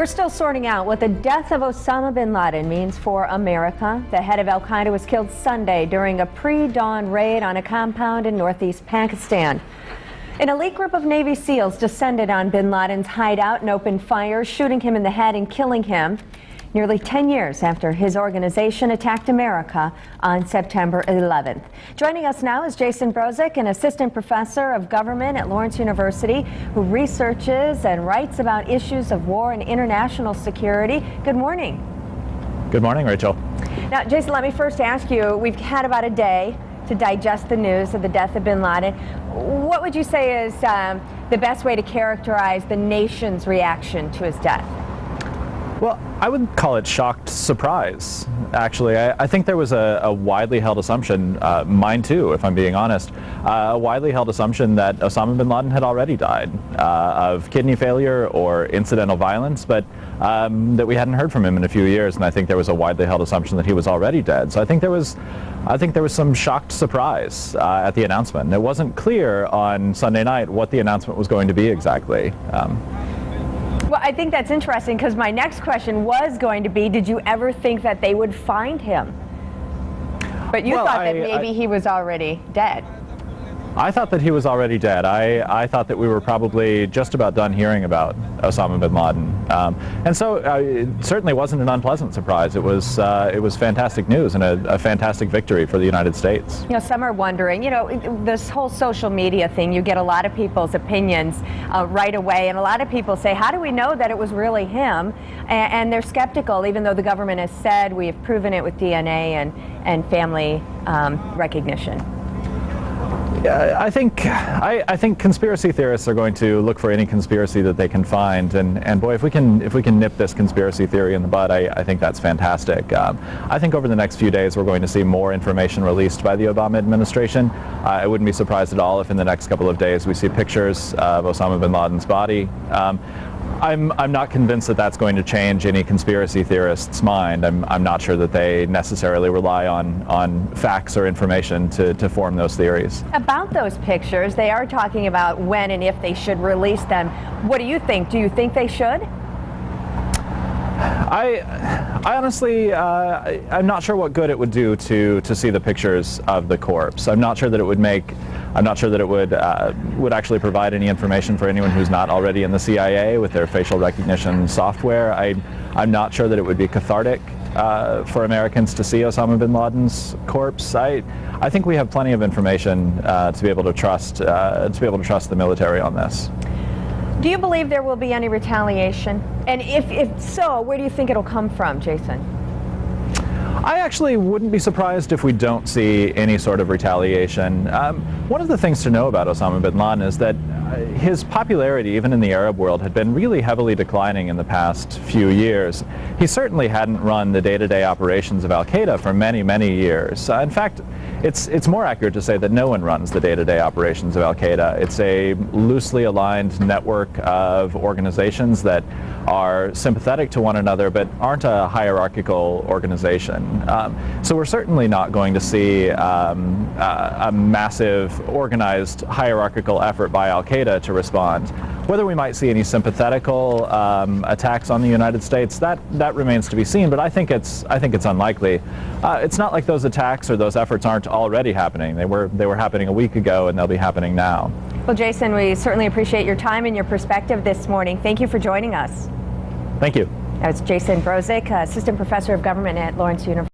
We're still sorting out what the death of Osama bin Laden means for America. The head of Al-Qaeda was killed Sunday during a pre-dawn raid on a compound in northeast Pakistan. An elite group of Navy SEALs descended on bin Laden's hideout and opened fire, shooting him in the head and killing him. Nearly 10 years after his organization attacked America on September 11th. Joining us now is Jason Brozek, an assistant professor of government at Lawrence University, who researches and writes about issues of war and international security. Good morning. Good morning, Rachel. Now, Jason, let me first ask you, we've had about a day to digest the news of the death of bin Laden. What would you say is the best way to characterize the nation's reaction to his death? Well, I would call it shocked surprise, actually. I think there was a widely held assumption, mine too, if I'm being honest, a widely held assumption that Osama bin Laden had already died of kidney failure or incidental violence, but that we hadn't heard from him in a few years, and I think there was a widely held assumption that he was already dead. So I think there was some shocked surprise at the announcement. It wasn't clear on Sunday night what the announcement was going to be exactly. Well, I think that's interesting because my next question was going to be, did you ever think that they would find him? But you thought that maybe he was already dead. I thought that he was already dead. I thought that we were probably just about done hearing about Osama bin Laden. And so it certainly wasn't an unpleasant surprise. It was fantastic news and a fantastic victory for the United States. You know, some are wondering, this whole social media thing, you get a lot of people's opinions right away, and a lot of people say, how do we know that it was really him? And they're skeptical, even though the government has said we have proven it with DNA and family recognition. I think conspiracy theorists are going to look for any conspiracy that they can find, and boy, if we can nip this conspiracy theory in the bud, I think that's fantastic. I think over the next few days we're going to see more information released by the Obama administration. I wouldn't be surprised at all if in the next couple of days we see pictures of Osama bin Laden's body. I'm not convinced that that's going to change any conspiracy theorist's mind. I'm not sure that they necessarily rely on facts or information to form those theories. About those pictures, they are talking about when and if they should release them. What do you think? Do you think they should? I honestly, I'm not sure what good it would do to see the pictures of the corpse. I'm not sure that it would would actually provide any information for anyone who's not already in the CIA with their facial recognition software. I'm not sure that it would be cathartic for Americans to see Osama bin Laden's corpse. I think we have plenty of information to be able to trust the military on this. Do you believe there will be any retaliation? And if so, where do you think it'll come from, Jason? I actually wouldn't be surprised if we don't see any sort of retaliation. One of the things to know about Osama bin Laden is that his popularity, even in the Arab world, had been really heavily declining in the past few years. He certainly hadn't run the day-to-day operations of Al-Qaeda for many, many years. In fact, it's more accurate to say that no one runs the day-to-day operations of Al-Qaeda. It's a loosely aligned network of organizations that are sympathetic to one another but aren't a hierarchical organization. So we're certainly not going to see a massive organized hierarchical effort by Al-Qaeda to respond. Whether we might see any sympathetical attacks on the United States, that remains to be seen, but I think it's unlikely. It's not like those attacks or those efforts aren't already happening. They were happening a week ago, and they'll be happening now. Well, Jason, we certainly appreciate your time and your perspective this morning. Thank you for joining us. Thank you. That's Jason Brozek, assistant professor of government at Lawrence University.